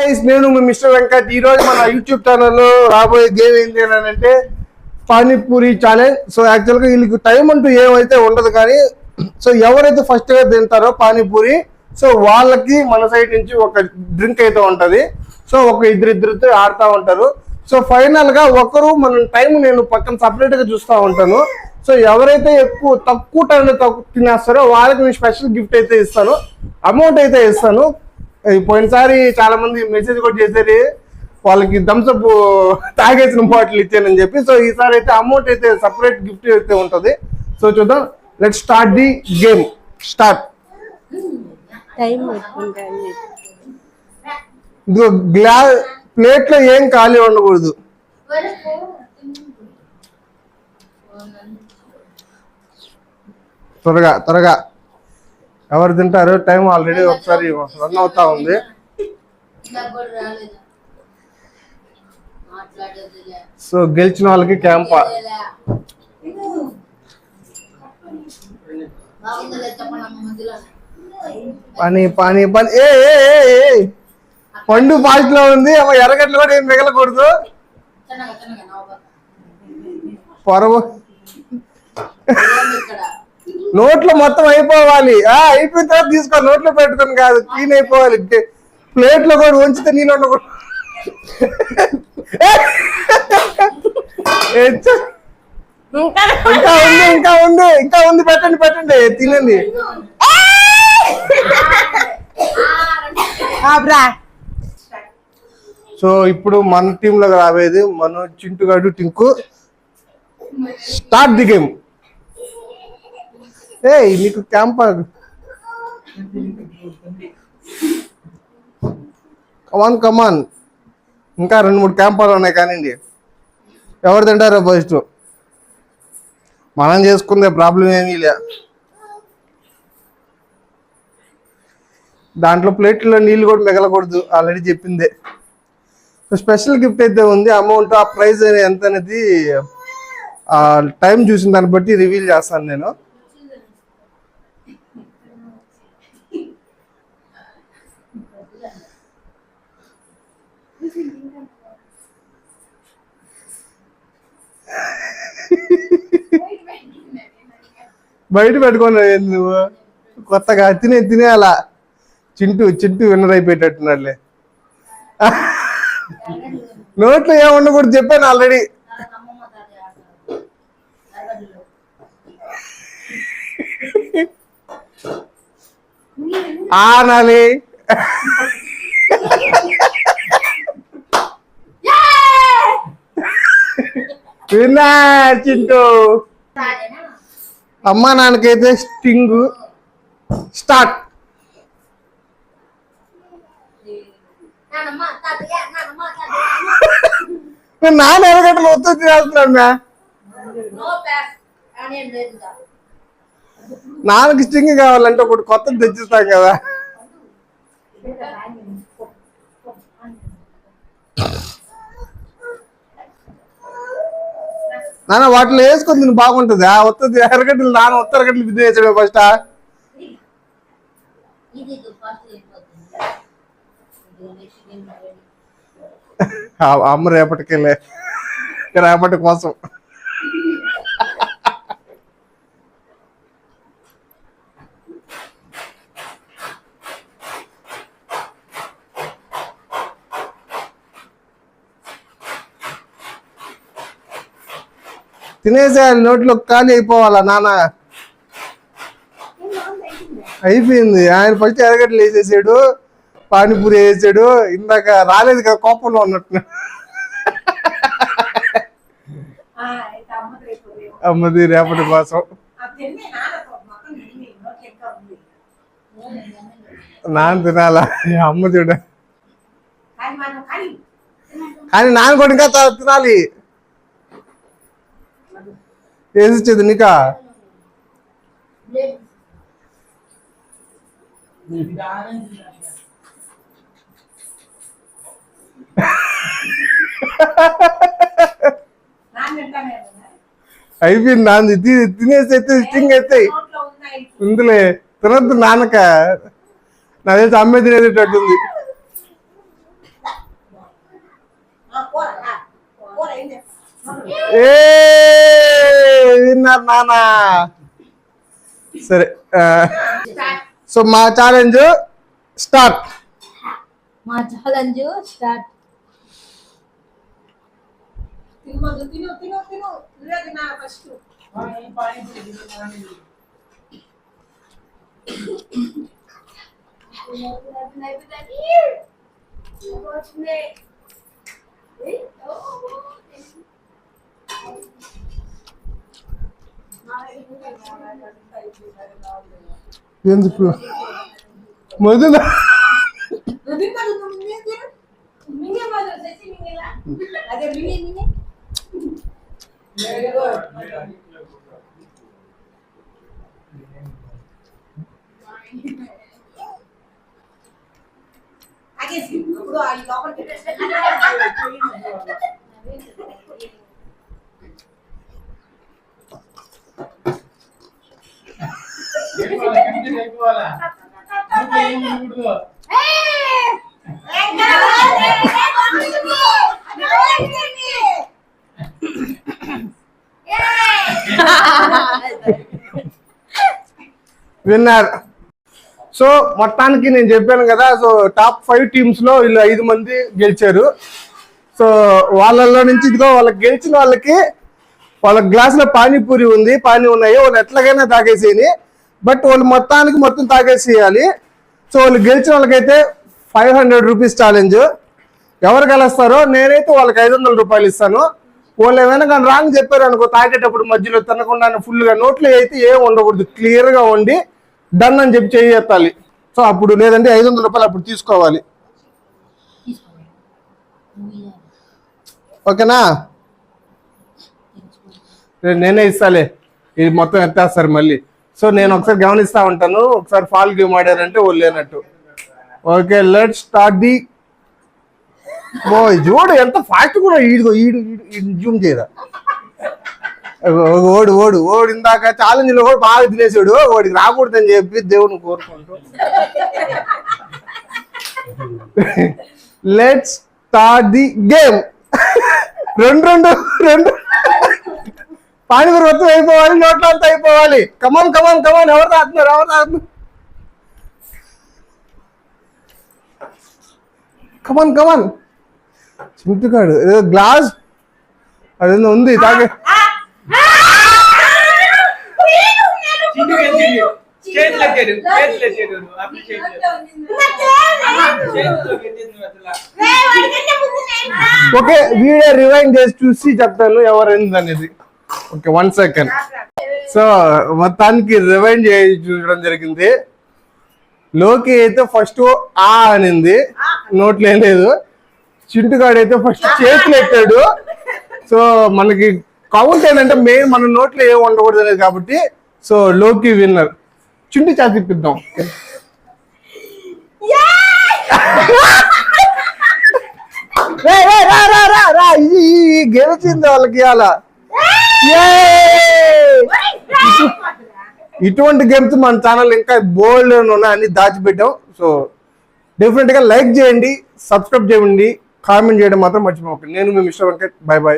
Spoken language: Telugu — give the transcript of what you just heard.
గైస్, నేను మీ మిస్టర్ వెంకట్. ఈ రోజు మన యూట్యూబ్ ఛానల్లో రాబోయే గేమ్ ఏంటి అని అంటే పానీపూరి ఛాలెంజ్. సో యాక్చువల్గా వీళ్ళకి టైం అంటూ ఏమైతే ఉండదు, కానీ సో ఎవరైతే ఫస్ట్ గా తింటారో పానీపూరి, సో వాళ్ళకి మన సైడ్ నుంచి ఒక డ్రింక్ అయితే ఉంటది. సో ఒక ఇద్దరిద్దరితో ఆడుతూ ఉంటారు. సో ఫైనల్ గా ఒకరు మన టైం నేను పక్కన సపరేట్ గా చూస్తూ ఉంటాను. సో ఎవరైతే తక్కువ టైంలో తినేస్తారో వాళ్ళకి నేను స్పెషల్ గిఫ్ట్ అయితే ఇస్తాను, అమౌంట్ అయితే ఇస్తాను. పోయినసారి చాలా మంది మెసేజ్ కూడా చేశారు, వాళ్ళకి థమ్స్అప్ తాగేసిన బాటిల్ ఇచ్చానని చెప్పి. సో ఈసారి అయితే అమౌంట్ అయితే సపరేట్ గిఫ్ట్ అయితే ఉంటుంది. సో చూద్దాం, let start the game. Start. Plate లో ఏం ఖాళీ ఉండకూడదు. త్వరగా త్వరగా ఎవరు తింటారు? టైం ఆల్రెడీ ఒకసారి రన్ అవుతా ఉంది. సో గెలిచిన వాళ్ళకి క్యాంపా. పని పని పని. ఏ పండు ఫాస్ట్ లో ఉంది. ఎర్రగడ్డలు కూడా ఏం మిగలకూడదు. పొరవ నోట్లో మొత్తం అయిపోవాలి. అయిపోయిన తర్వాత తీసుకో, నోట్లో పెట్టుకుని కాదు, క్లీన్ అయిపోవాలి. ప్లేట్ లో కూడా ఉంచితే నీళ్ళు ఉండకూడదు. ఇంకా ఉంది, ఇంకా ఉంది, ఇంకా ఉంది. పెట్టండి పెట్టండి, తినండి. సో ఇప్పుడు మన టీమ్ లో రాబోయేది మన చింటుగాడు, టింకు. Start the game. నీకు క్యాంపా. Come on come on. ఇంకా 2-3 క్యాంపాలు ఉన్నాయి, కానివ్వండి. ఎవరు తింటారో ఫస్ట్. మనం చేసుకుందే ప్రాబ్లం ఏమీ లే. దాంట్లో ప్లేట్లో నీళ్ళు కూడా మిగలకూడదు, ఆల్రెడీ చెప్పిందే. స్పెషల్ గిఫ్ట్ అయితే ఉంది. అమౌంట్, ఆ ప్రైజ్ ఎంత అనేది టైం చూసిన దాన్ని బట్టి రివీల్ చేస్తాను నేను. బయట పెట్టుకున్నా నువ్వు కొత్తగా తినేయాలా. చింటూ విన్నర్ అయిపోయేటట్టున్నాడులే. నోట్లో ఏం ఉండకూడదు చెప్పాను ఆల్రెడీ. ఆనాలి. విన్నర్ చింటూ. అమ్మా నాన్నకైతే స్టింగ్. స్టార్ట్. నాన్న ఎరగట్లు వస్తూ తినేస్తున్నాడు. నాన్నకి స్టింగ్ కావాలంటే ఒకటి కొత్తది తెచ్చిస్తాం కదా. నాన్న వాటిలో వేసుకొని తిని బాగుంటుంది. వస్తుంది ఎరగడ్డలు. నాన్న ఎరగడ్డలు బిద్దు వేసాడు ఫస్ట్. అమ్మ రేపటికెళ్ళే, రేపటి కోసం. తినేసేయాలి, నోట్లో ఖాళీ అయిపోవాలా నాన్న. అయిపోయింది. ఆయన ఫస్ట్ ఎరగడ్డలు వేసేసాడు, పానీపూరి వేసాడు. ఇందాక రాలేదు కదా, కోపంలో ఉన్నట్టు. అమ్మది రేపటి కోసం. నాన్న తినాలా? అమ్మ చూడ. కానీ నాన్న కూడా ఇంకా తినాలి. వేసిచ్చేది నీకా? అయిపోయింది. నాంది తినేసి అయితే స్టింగ్ అయితే ఉందిలే. తినద్దు నాన్నక. నా తెలిసి అమ్మే తినేటట్టుంది. ఏ విన్నర్ నానా. సరే సో మా ఛాలెంజ్ స్టార్ట్. ఎందుకు మొదలు విన్నర్. సో మొత్తానికి నేను చెప్పాను కదా, సో టాప్ 5 టీమ్స్ లో వీళ్ళు 5 మంది గెలిచారు. సో వాళ్ళలో నుంచి ఇదిగో వాళ్ళకి గెలిచిన వాళ్ళకి వాళ్ళ గ్లాస్ లో పానీపూరి ఉంది, పానీ ఉన్నాయి, వాళ్ళు ఎట్లాగైనా తాగేసేయాలి. బట్ వాళ్ళు మొత్తం తాగేసేయాలి. సో వాళ్ళు గెలిచిన వాళ్ళకైతే 500 రూపీస్ ఛాలెంజ్. ఎవరు గెలుస్తారో నేనైతే వాళ్ళకి 500 రూపాయలు ఇస్తాను. వాళ్ళు ఏమైనా కానీ రాంగ్ చెప్పారు అనుకో, తాగేటప్పుడు మధ్యలో తినకుండా ఫుల్గా నోట్లో అయితే ఏం ఉండకూడదు, క్లియర్గా వండి డన్ అని చెప్పి చేయెత్తాలి. సో అప్పుడు లేదంటే 500 రూపాయలు అప్పుడు తీసుకోవాలి. ఓకేనా? నేనే ఇస్తాలే, ఇది మొత్తం ఎత్తేస్తారు మళ్ళీ. సో నేను ఒకసారి గమనిస్తా ఉంటాను, ఒకసారి ఫాల్ గేమ్ ఆడారంటే వాళ్ళు లేనట్టు. Okay, let start the. చూడు ఎంత ఫాస్ట్ కూడా ఈడు జూమ్ చేయరా. ఓడు ఇందాక ఛాలెంజ్ లో కూడా బాగా తినేసాడు, వాడికి రాకూడదని చెప్పి దేవుడిని కోరుకుంటూ. Let's start the game. రెండు పానీపూరి మొత్తం అయిపోవాలి, నోట్లో అంతా అయిపోవాలి. కమాన్ ఎవరు తాగుతున్నారు? కమాన్ చింటుకాడు ఏదో గ్లాస్ అదేదో ఉంది తాగే. ఓకే, వీడియో రివైండ్ చేసి చూసి చెప్తాను ఎవరైంది అనేది. Okay, 1 second. సో మొత్తానికి రివైండ్ చేసి చూడడం జరిగింది. లోకి అయితే ఫస్ట్ ఆ అనింది, నోట్లో ఏం లేదు. చింటుగాడు అయితే ఫస్ట్ చేతులు ఎత్తాడు. సో మనకి కౌంట్ ఏంటంటే మెయిన్ మన నోట్లో ఏం ఉండకూడదు అనేది కాబట్టి. సో లోకి విన్నర్. చింటు చేతి తిప్పిద్దాం. ఇది గెలిచింది వాళ్ళకి అలా. ఇటువంటి గేమ్స్ మన ఛానల్ ఇంకా బోల్డ్ ఉన్నాయి, అన్ని దాచిపెట్టాం. సో డెఫినెట్ గా లైక్ చేయండి, సబ్స్క్రైబ్ చేయండి, కామెంట్ చేయడం మాత్రం మర్చిపోకండి. నేను మీ మిస్టర్ వెంకట్. బై.